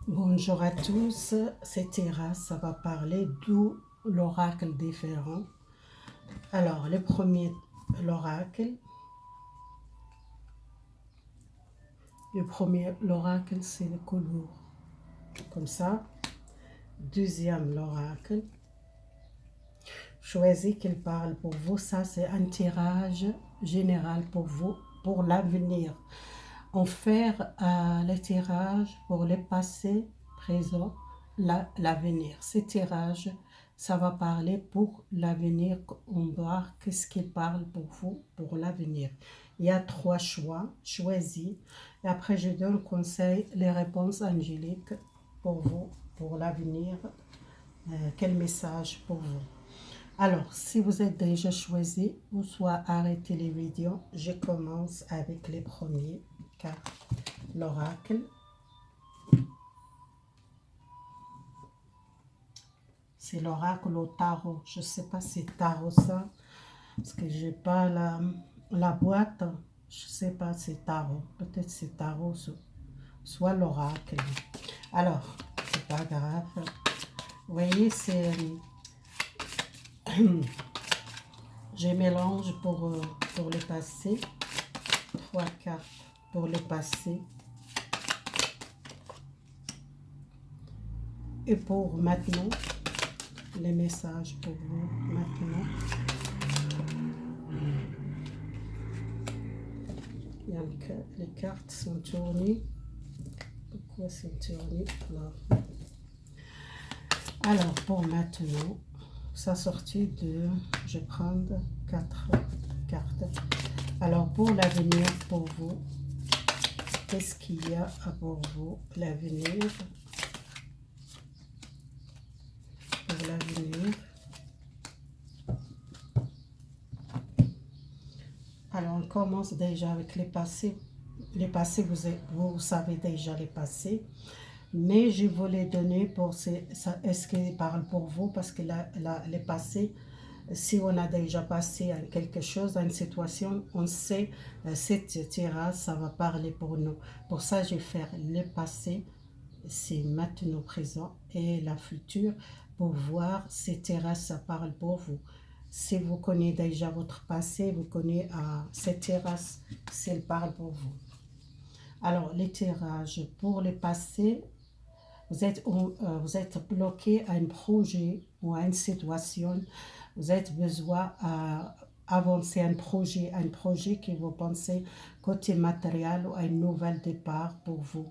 Bonjour à tous, c'est Tera, ça va parler d'où l'oracle différent. Alors, le premier, l'oracle. L'oracle, c'est le couleur, comme ça. Deuxième, l'oracle. Choisis qu'il parle pour vous, ça c'est un tirage général pour vous, pour l'avenir. On fait le tirage pour le passé, présent, l'avenir. Ce tirage, ça va parler pour l'avenir. On va voir qu'est-ce qu'il parle pour vous, pour l'avenir. Il y a 3 choix, choisis. Et après, je donne conseil, les réponses angéliques pour vous, pour l'avenir. Quel message pour vous? Alors, si vous êtes déjà choisi, ou soit arrêtez les vidéos, je commence avec les premiers cartes. L'oracle. C'est l'oracle au tarot. Je ne sais pas si c'est tarot ça, parce que je n'ai pas la boîte. Je ne sais pas si c'est tarot. Peut-être c'est tarot, soit l'oracle. Alors, c'est pas grave. Vous voyez, c'est... je mélange pour le passé. 3 cartes pour le passé. Et pour maintenant, les messages pour vous maintenant. Donc, les cartes sont tournées. Pourquoi sont tournées? Alors, pour maintenant, sa sortie de... Je vais prendre 4 cartes. Alors, pour l'avenir, pour vous, qu'est-ce qu'il y a pour vous, l'avenir? Pour l'avenir. Alors, on commence déjà avec les passés. Les passés, vous savez déjà les passés. Mais je vous les donner pour... Est-ce qu'ils parlent pour vous? Parce que les passés, si on a déjà passé à quelque chose, à une situation, on sait cette tirage, ça va parler pour nous. Pour ça, je vais faire le passé, c'est maintenant présent, et la future, pour voir ces terrasses, ça parle pour vous. Si vous connaissez déjà votre passé, vous connaissez cette terrasse, s'il parle pour vous. Alors, les tirages pour le passé, vous êtes bloqué à un projet ou à une situation, vous êtes besoin d'avancer un projet que vous pensez côté matériel ou un nouvel départ pour vous.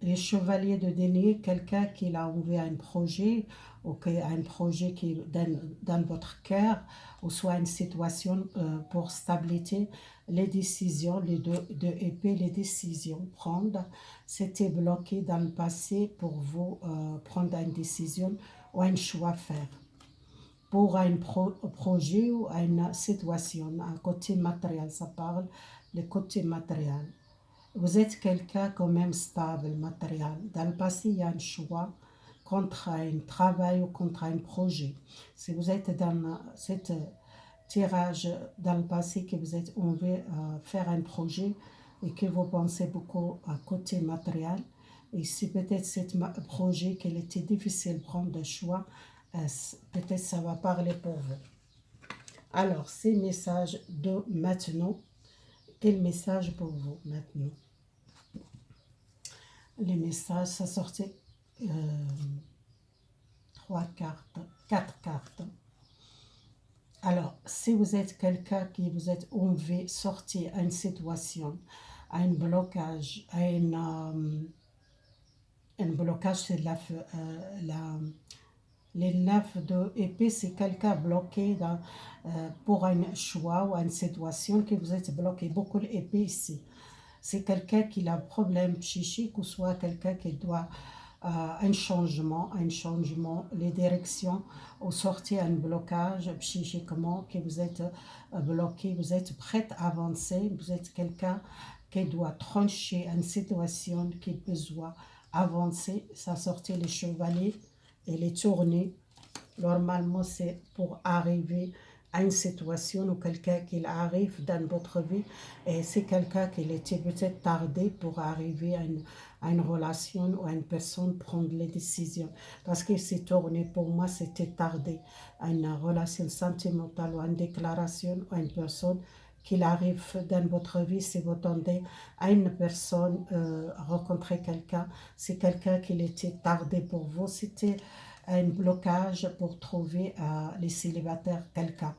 Les chevaliers de denier, quelqu'un qui a envie un projet ou qui a un projet qui est dans votre cœur, ou soit une situation pour stabilité, les décisions, les deux épées, les décisions prendre, c'était bloqué dans le passé pour vous prendre une décision ou un choix à faire. Pour un projet ou une situation, un côté matériel, ça parle, le côté matériel. Vous êtes quelqu'un quand même stable, matériel. Dans le passé, il y a un choix contre un travail ou contre un projet. Si vous êtes dans cette tirage dans le passé, que vous êtes envie faire un projet et que vous pensez beaucoup à côté matériel, et si peut-être ce projet qu'il était difficile de prendre de choix, peut-être ça va parler pour vous. Alors, ces messages de maintenant, quel message pour vous maintenant? Les messages, ça sortait 3 cartes, 4 cartes. Alors, si vous êtes quelqu'un qui vous êtes envie de sortir à une situation, à un blocage, à un blocage, c'est les 9 de épée, c'est quelqu'un bloqué pour un choix ou une situation que vous êtes bloqué. Beaucoup d'épée ici. C'est quelqu'un qui a un problème psychique ou soit quelqu'un qui doit un changement, les directions ou sortir un blocage psychiquement, que vous êtes bloqué, vous êtes prêt à avancer, vous êtes quelqu'un qui doit trancher une situation qui a besoin avancer, ça sortir les chevaliers et les tourner. Normalement, c'est pour arriver à une situation ou quelqu'un qui arrive dans votre vie et c'est quelqu'un qui était peut-être tardé pour arriver à une relation ou à une personne prendre les décisions. Parce que c'est tourné pour moi, c'était tardé à une relation sentimentale ou à une déclaration ou à une personne qu'il arrive dans votre vie, si vous tendez à une personne, rencontrer quelqu'un, c'est quelqu'un qui était tardé pour vous, c'était un blocage pour trouver les célibataires quelqu'un.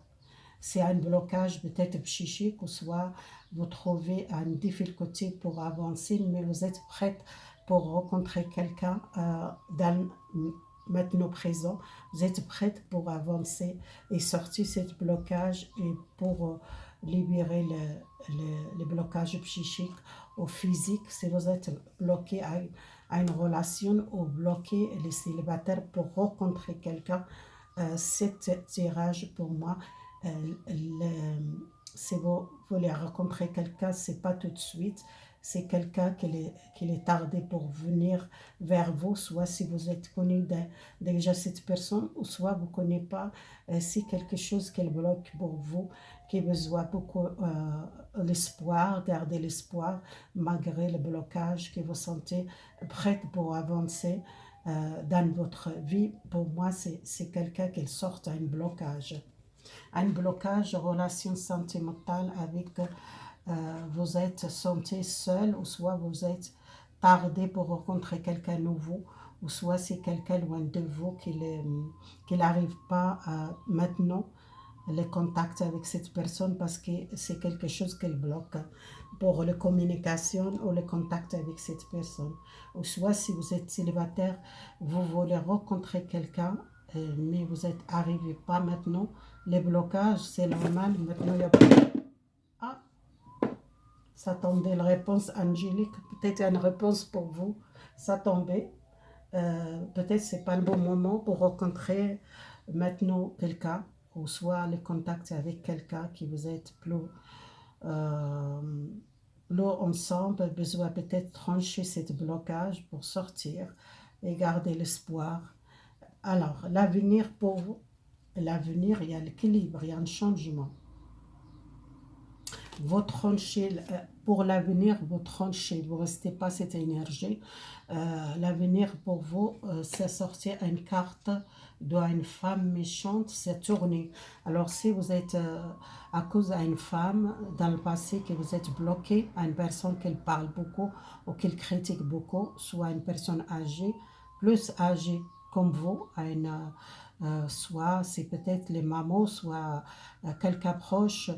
C'est un blocage peut-être psychique ou soit vous trouvez une difficulté pour avancer, mais vous êtes prête pour rencontrer quelqu'un dans maintenant présent. Vous êtes prête pour avancer et sortir ce blocage et pour libérer le blocage psychique ou physique. Si vous êtes bloqué à une relation ou bloqué les célibataires pour rencontrer quelqu'un, cet tirage pour moi, euh, si vous voulez rencontrer quelqu'un, c'est pas tout de suite, c'est quelqu'un qui est tardé pour venir vers vous, soit si vous êtes connu déjà cette personne, ou soit vous ne connaissez pas, c'est quelque chose qui bloque pour vous, qui a besoin beaucoup l'espoir, garder l'espoir malgré le blocage que vous sentez prête pour avancer dans votre vie. Pour moi, c'est quelqu'un qui sort à un blocage. Un blocage, relation sentimentale avec, vous êtes senti seul, ou soit vous êtes tardé pour rencontrer quelqu'un nouveau, ou soit c'est quelqu'un loin de vous qui n'arrive pas à maintenant les contacts avec cette personne parce que c'est quelque chose qu'elle bloque pour la communication ou le contact avec cette personne. Ou soit si vous êtes célibataire, vous voulez rencontrer quelqu'un, mais vous n'êtes arrivé pas maintenant. Les blocages, c'est normal. Maintenant, il y a... Ah, ça tombait, la réponse angélique. Peut-être une réponse pour vous. Ça tombait. Peut-être c'est pas le bon moment pour rencontrer maintenant quelqu'un ou soit le contact avec quelqu'un qui vous êtes euh, plus ensemble, besoin peut-être trancher ce blocage pour sortir et garder l'espoir. Alors, l'avenir pour vous, l'avenir, il y a l'équilibre, il y a un changement. Vous tranchez, pour l'avenir, vous tranchez, vous ne restez pas cette énergie. L'avenir pour vous, c'est sortir une carte d'une femme méchante, c'est tourné. Alors si vous êtes à cause d'une femme dans le passé, que vous êtes bloqué à une personne qui parle beaucoup ou qui critique beaucoup, soit une personne âgée, plus âgée comme vous, à une, soit c'est peut-être les mamans, soit quelqu'un proche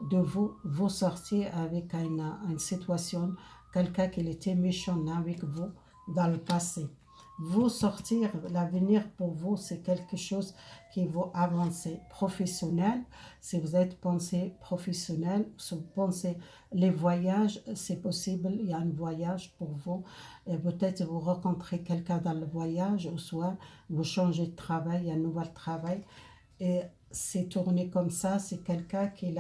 de vous, vous sortiez avec une situation, quelqu'un qui était méchant avec vous dans le passé. Vous sortir, l'avenir pour vous, c'est quelque chose qui va avancer professionnel. Si vous êtes pensé professionnel, si vous pensez les voyages, c'est possible, il y a un voyage pour vous. Et peut-être vous rencontrez quelqu'un dans le voyage, ou soit vous changez de travail, il y a un nouvel travail. Et c'est tourné comme ça, c'est quelqu'un qui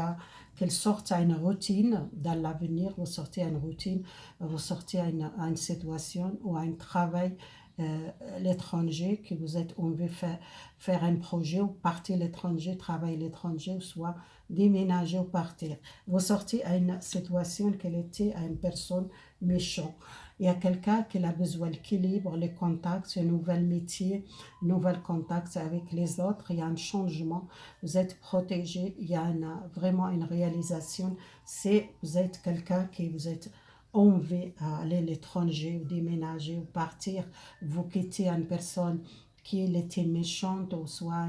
sort à une routine dans l'avenir, vous sortez à une routine, vous sortez à une situation ou à un travail l'étranger, que vous êtes, on veut faire un projet ou partir à l'étranger, travailler à l'étranger, ou soit déménager ou partir. Vous sortez à une situation qu'elle était à une personne méchante. Il y a quelqu'un qui a besoin d'équilibre, les contacts, un nouvel métier, nouvel contact avec les autres, il y a un changement, vous êtes protégé, il y a vraiment une réalisation, c'est vous êtes quelqu'un qui vous êtes envie à aller à l'étranger ou déménager ou partir, vous quittez une personne qui était méchante ou soit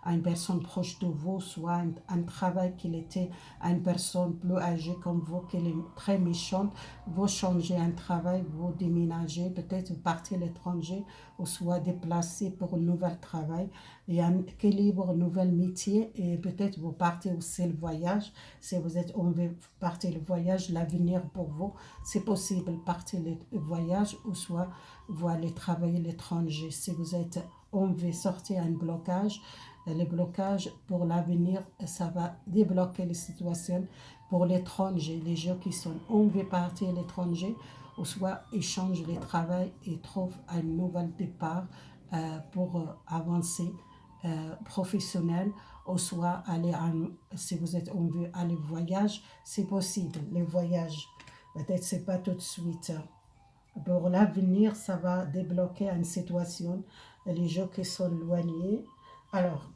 une personne proche de vous, soit un travail qui était à une personne plus âgée comme vous qui est très méchante, vous changez un travail, vous déménagez, peut-être vous partez à l'étranger ou soit déplacé pour un nouvel travail, il y a un équilibre, un nouvel métier et peut-être vous partez aussi le voyage, si vous êtes envie de partir le voyage, l'avenir pour vous, c'est possible partir le voyage ou soit vous allez travailler à l'étranger. Si vous êtes envie de sortir un blocage, le blocage pour l'avenir, ça va débloquer les situations pour l'étranger. Les gens qui sont envie de partir à l'étranger, ou soit ils changent de travail et trouvent un nouvel départ pour avancer professionnel, ou soit aller si vous êtes on veut aller voyage, c'est possible. Les voyages, peut-être c'est pas tout de suite. Pour l'avenir, ça va débloquer une situation. Les gens qui sont éloignés. Alors,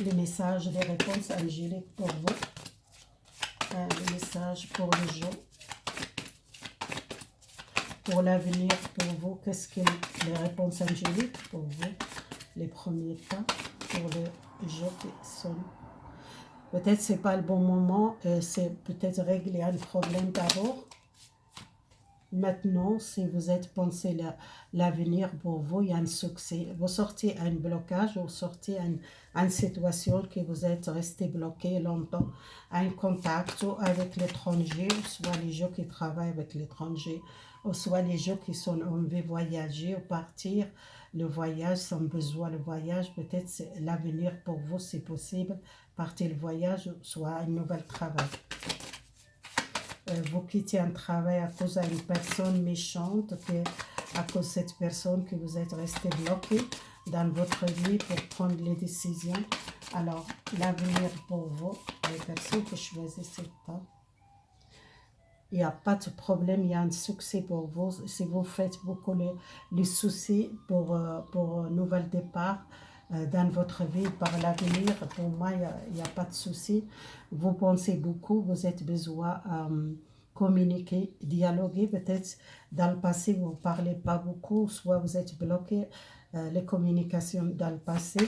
les messages, les réponses angéliques pour vous. Les messages pour les gens. Pour l'avenir, pour vous, qu'est-ce que les réponses angéliques pour vous? Les premiers pas pour les gens qui sont. Peut-être c'est pas le bon moment, c'est peut-être régler un problème d'abord. Maintenant, si vous êtes pensé l'avenir pour vous, il y a un succès. Vous sortez un blocage, vous sortez une situation que vous êtes resté bloqué longtemps, un contact soit avec l'étranger, soit les gens qui travaillent avec l'étranger, ou soit les gens qui sont envie de voyager ou partir. Le voyage, sans besoin de voyage, peut-être l'avenir pour vous, c'est possible. Partir le voyage, soit un nouvel travail. Vous quittez un travail à cause d'une personne méchante, à cause de cette personne que vous êtes resté bloqué dans votre vie pour prendre les décisions. Alors, l'avenir pour vous, les personnes qui choisissent ce temps, il n'y a pas de problème, il y a un succès pour vous. Si vous faites beaucoup les soucis pour un nouvel départ dans votre vie par l'avenir, pour moi, il n'y a pas de souci. Vous pensez beaucoup, vous êtes besoin communiquer, dialoguer. Peut-être dans le passé, vous ne parlez pas beaucoup, soit vous êtes bloqué les communications dans le passé.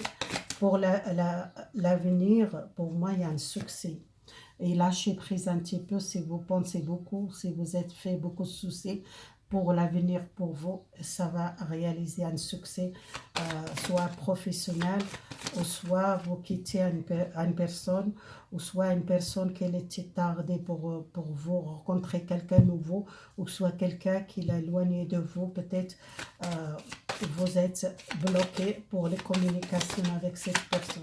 Pour l'avenir, pour moi, il y a un succès. Et lâchez prise un petit peu si vous pensez beaucoup, si vous êtes fait beaucoup de soucis pour l'avenir pour vous, ça va réaliser un succès, soit professionnel, ou soit vous quittez une personne, ou soit une personne qui était tardée pour vous rencontrer quelqu'un nouveau, ou soit quelqu'un qui l'a éloigné de vous, peut-être vous êtes bloqué pour les communications avec cette personne.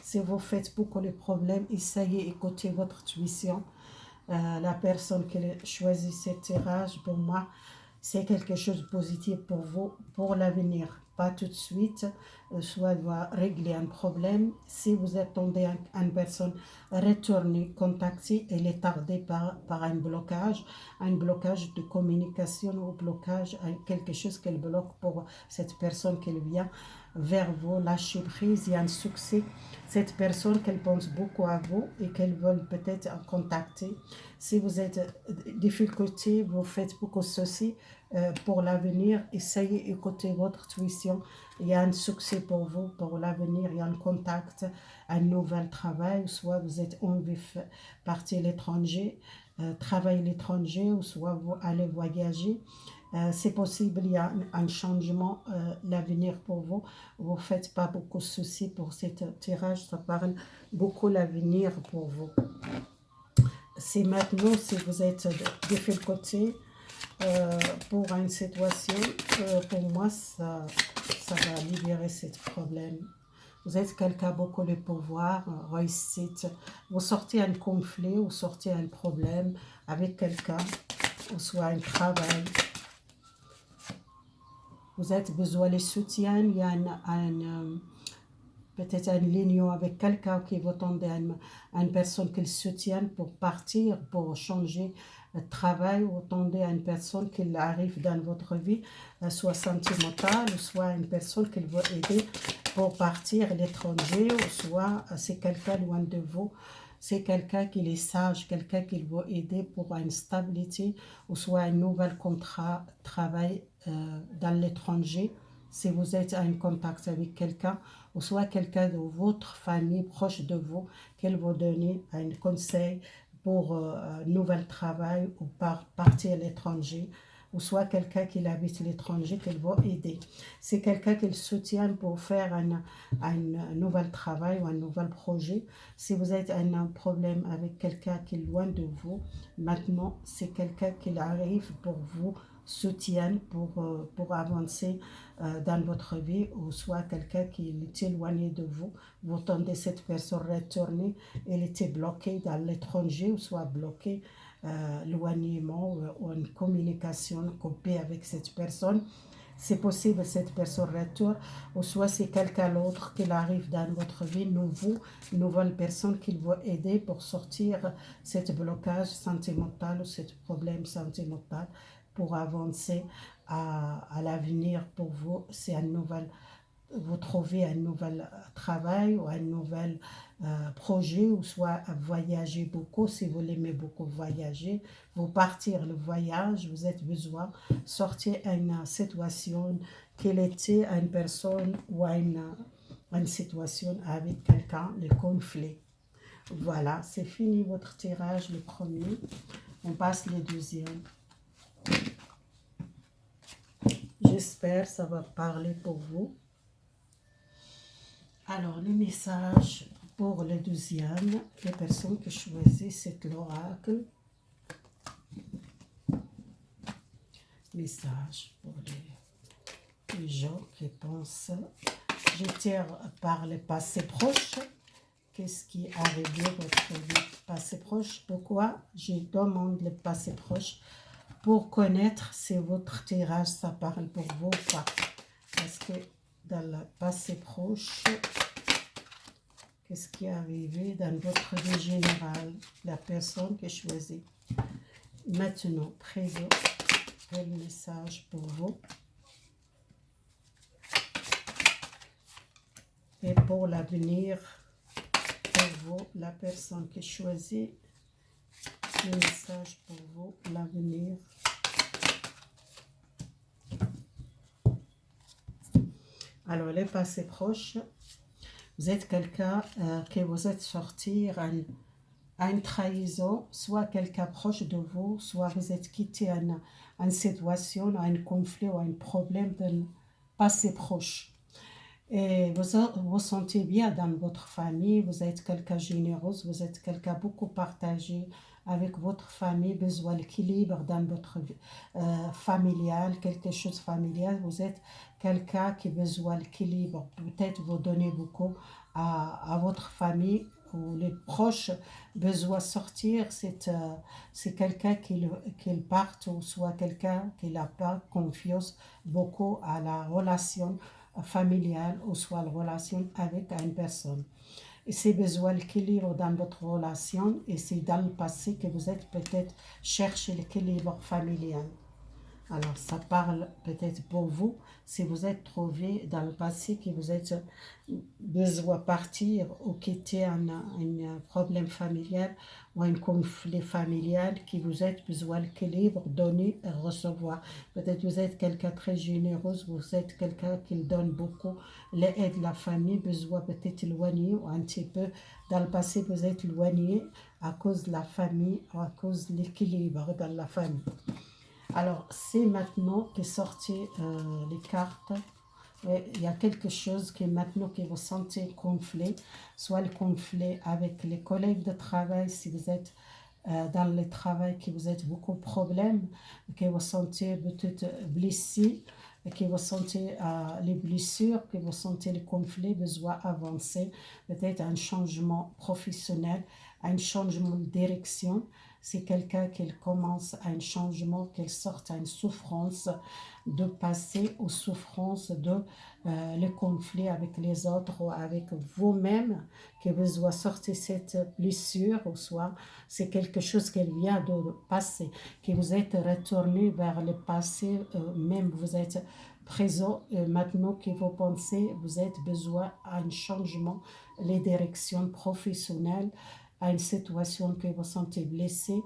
Si vous faites beaucoup de problèmes, essayez d'écouter votre intuition. La personne qui choisit ce tirage, pour moi, c'est quelque chose de positif pour vous, pour l'avenir. Pas tout de suite, soit doit régler un problème. Si vous attendez une personne, retournez, contactez, elle est tardée par un blocage de communication ou blocage, quelque chose qu'elle bloque pour cette personne qui vient vers vous, lâchez prise, il y a un succès. Cette personne qu'elle pense beaucoup à vous et qu'elle veut peut-être en contacter. Si vous êtes difficulté, vous faites beaucoup de soucis pour l'avenir, essayez d'écouter votre intuition. Il y a un succès pour vous, pour l'avenir, il y a un contact, un nouvel travail, soit vous êtes envie de partir à l'étranger, travailler à l'étranger, ou soit vous allez voyager. C'est possible, il y a un changement, l'avenir pour vous. Vous ne faites pas beaucoup de soucis pour ce tirage, ça parle beaucoup l'avenir pour vous. C'est maintenant, si vous êtes de quel côté pour une situation, pour moi, ça va libérer ce problème. Vous êtes quelqu'un beaucoup de pouvoir, réussite. Vous sortez un conflit, vous sortez un problème avec quelqu'un, ou soit un travail. Vous avez besoin de soutien, il y a peut-être une ligne avec quelqu'un qui vous attendez à une personne qui le soutient pour partir, pour changer de travail, ou attendez à une personne qui arrive dans votre vie, soit sentimentale, ou soit une personne qui va aider pour partir à l'étranger, ou soit c'est quelqu'un loin de vous. C'est quelqu'un qui est sage, quelqu'un qui va aider pour une stabilité, ou soit un nouvel contrat de travail dans l'étranger. Si vous êtes en contact avec quelqu'un, ou soit quelqu'un de votre famille proche de vous, qu'elle va donner un conseil pour un nouvel travail ou partir à l'étranger, ou soit quelqu'un qui habite à l'étranger qu'elle va aider. C'est quelqu'un qui le soutient pour faire un nouvel travail ou un nouvel projet. Si vous êtes un problème avec quelqu'un qui est loin de vous, maintenant c'est quelqu'un qui arrive pour vous soutien pour avancer dans votre vie, ou soit quelqu'un qui est éloigné de vous. Vous attendez cette personne retourner, elle était bloquée dans l'étranger, ou soit bloquée l'éloignement ou une communication coupée avec cette personne. c'est possible cette personne retourne, ou soit c'est quelqu'un d'autre qui arrive dans votre vie, nouveau, une nouvelle personne qui va aider pour sortir ce blocage sentimental ou ce problème sentimental pour avancer à l'avenir pour vous. C'est un nouvel vous trouvez un nouvel travail ou un nouvel projet, ou soit voyager beaucoup, si vous l'aimez beaucoup voyager, vous partir le voyage, vous êtes besoin sortir une situation qu'elle était à une personne ou à une situation avec quelqu'un, le conflit. Voilà, c'est fini votre tirage, le premier. On passe le deuxième. J'espère que ça va parler pour vous. Alors, le message pour le deuxième, les personnes qui choisissent cet l'oracle. Message pour les gens qui pensent. Je tire par le passé proche. Qu'est-ce qui est arrivé dans votre vie passé proche? Pourquoi je demande le passé proche? Pour connaître si votre tirage, ça parle pour vous ou pas. Parce que dans le passé proche, qu'est-ce qui est arrivé dans votre vie générale, la personne qui choisit. Maintenant, présent, quel message pour vous? Et pour l'avenir, pour vous, la personne qui choisit, le message pour vous, l'avenir. Alors, les passés proches, vous êtes quelqu'un qui vous êtes sorti à une trahison, soit quelqu'un proche de vous, soit vous êtes quitté à une situation, à un conflit ou à un problème d'un passé proche. Et vous vous sentez bien dans votre famille, vous êtes quelqu'un généreux, vous êtes quelqu'un beaucoup partagé avec votre famille, besoin d'équilibre dans votre familial, quelque chose familial, vous êtes quelqu'un qui a besoin d'équilibre, peut-être vous donnez beaucoup à votre famille ou les proches, besoin de sortir, c'est quelqu'un qui parte ou soit quelqu'un qui n'a pas confiance beaucoup à la relation familiale ou soit la relation avec une personne. Et c'est besoin d'équilibre dans votre relation et c'est dans le passé que vous êtes peut-être cherché l'équilibre familial. Alors, ça parle peut-être pour vous, si vous êtes trouvé dans le passé que vous êtes besoin de partir ou quitter un problème familial ou un conflit familial, qui vous êtes besoin d'équilibre, donner et recevoir. Peut-être vous êtes quelqu'un très généreux, vous êtes quelqu'un qui donne beaucoup, l'aide de la famille, besoin peut-être éloigné ou un petit peu. Dans le passé, vous êtes éloigné à cause de la famille ou à cause de l'équilibre dans la famille. Alors, c'est maintenant que sorti les cartes. Il y a quelque chose qui est maintenant que vous sentez conflit, soit le conflit avec les collègues de travail, si vous êtes dans le travail, que vous êtes beaucoup de problèmes, que vous sentez peut-être blessé, que vous sentez les blessures, que vous sentez les conflits, besoin d'avancer, peut-être un changement professionnel, un changement de direction. C'est quelqu'un qui commence à un changement, qu'il sorte à une souffrance, de passer aux souffrances de le conflit avec les autres ou avec vous-même, que vous doit sortir cette blessure, ou soit c'est quelque chose qui vient de passer, que vous êtes retourné vers le passé, même vous êtes présent, maintenant que vous pensez, vous êtes besoin d'un changement, les directions professionnelles, à une situation que vous sentez blessé,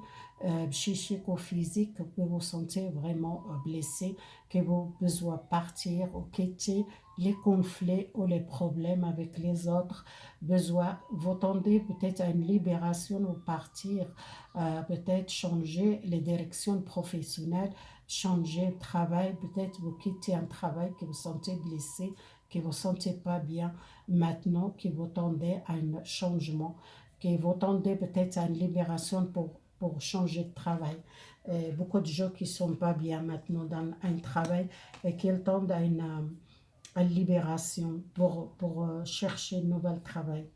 psychique ou physique, que vous sentez vraiment blessé, que vous besoin partir ou quitter les conflits ou les problèmes avec les autres, besoin, vous tendez peut-être à une libération ou partir, peut-être changer les directions professionnelles, changer de travail, peut-être vous quittez un travail que vous sentez blessé, que vous ne sentez pas bien maintenant, que vous tendez à un changement, que vous tendez peut-être à une libération pour changer de travail. Beaucoup de gens qui ne sont pas bien maintenant dans un travail et qui tendent à une libération pour chercher un nouvel travail.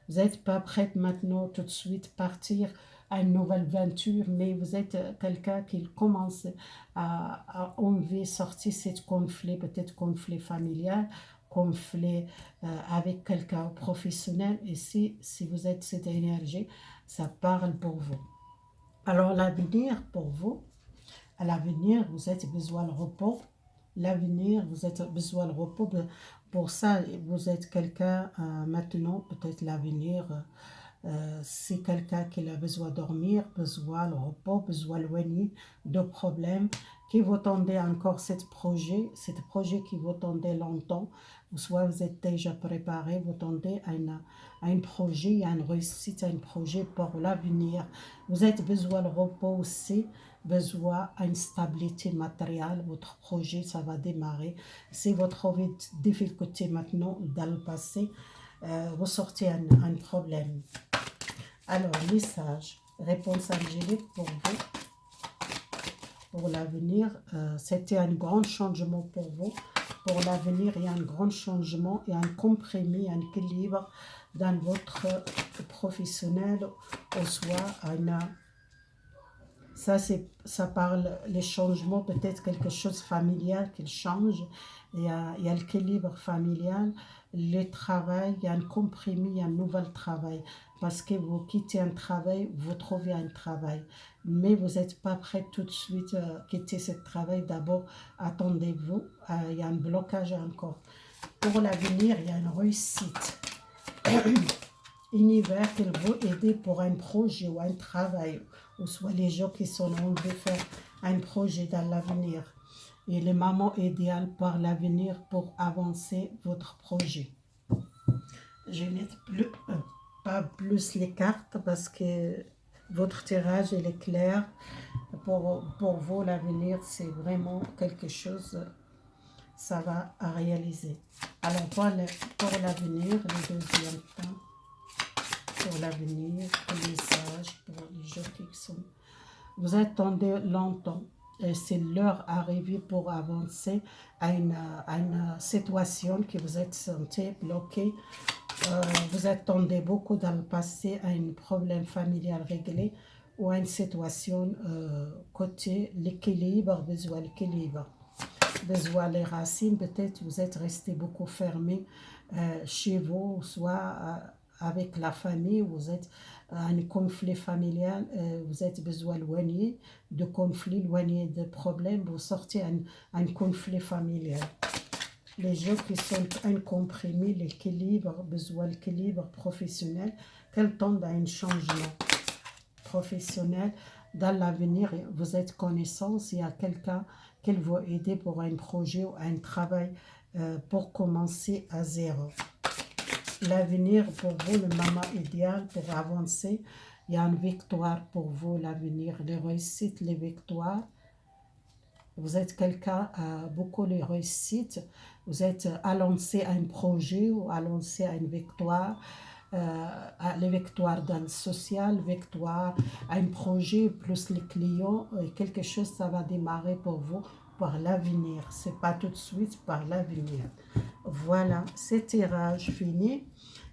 Vous n'êtes pas prête maintenant tout de suite partir à une nouvelle aventure, mais vous êtes quelqu'un qui commence à enlever, sortir ce conflit, peut-être conflit familial, conflit avec quelqu'un professionnel. Et si vous êtes cette énergie, ça parle pour vous. Alors l'avenir pour vous, à l'avenir, vous avez besoin de repos. L'avenir, vous avez besoin de repos. Pour ça, vous êtes quelqu'un maintenant, peut-être l'avenir, c'est quelqu'un qui a besoin de dormir, besoin de repos, besoin d'éloigner de problèmes, qui vous tendez encore ce projet qui vous tendez longtemps, ou soit vous êtes déjà préparé, vous tendez à un projet, à une réussite, à un projet pour l'avenir. Vous avez besoin de repos aussi, besoin d'une stabilité matérielle, votre projet, ça va démarrer. Si vous trouvez des difficultés maintenant dans le passé, vous sortez un problème. Alors, message, réponse angélique pour vous, pour l'avenir. C'était un grand changement pour vous. Pour l'avenir, il y a un grand changement, il y a un compromis, un équilibre dans votre professionnel, au soit ça parle les changements, peut-être quelque chose familial qui change. Il y a l'équilibre familial, le travail, il y a un compromis, il y a un nouvel travail. Parce que vous quittez un travail, vous trouvez un travail. Mais vous n'êtes pas prêt tout de suite à quitter ce travail. D'abord, attendez-vous, il y a un blocage encore. Pour l'avenir, il y a une réussite. Univers qui vous aider pour un projet ou un travail, ou soit les gens qui sont en train de faire un projet dans l'avenir. Et les mamans idéales par l'avenir pour avancer votre projet. Je n'ai plus, pas plus les cartes parce que votre tirage il est clair. Pour vous, l'avenir, c'est vraiment quelque chose, ça va à réaliser. Alors, pour l'avenir, le deuxième temps, pour l'avenir, le message pour les gens qui sont... Vous attendez longtemps et c'est l'heure arrivée pour avancer à une situation que vous êtes senti bloqué. Vous attendez beaucoup dans le passé à un problème familial réglé ou à une situation côté l'équilibre, besoin l'équilibre. Besoin les racines, peut-être vous êtes resté beaucoup fermé chez vous, soit avec la famille, vous êtes un conflit familial, vous êtes besoin éloigné de conflits, éloigné de problèmes, vous sortez un conflit familial. Les gens qui sont incomprimés, l'équilibre, besoin l'équilibre professionnel, qu'elle tendent à un changement professionnel. Dans l'avenir, vous êtes connaissance, il y a quelqu'un qui va aider pour un projet ou un travail pour commencer à zéro. L'avenir pour vous, le maman idéal pour avancer, il y a une victoire pour vous, l'avenir, les réussites, les victoires. Vous êtes quelqu'un à beaucoup de réussites, vous êtes à lancer un projet ou à lancer une victoire, les victoires dans le social, victoire à un projet plus les clients, quelque chose ça va démarrer pour vous par l'avenir, c'est pas tout de suite, par l'avenir. Voilà, c'est tirage fini.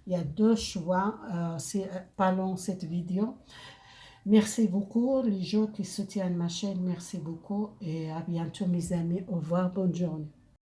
Il y a deux choix, c'est pas long cette vidéo. Merci beaucoup les gens qui soutiennent ma chaîne, merci beaucoup et à bientôt mes amis, au revoir, bonne journée.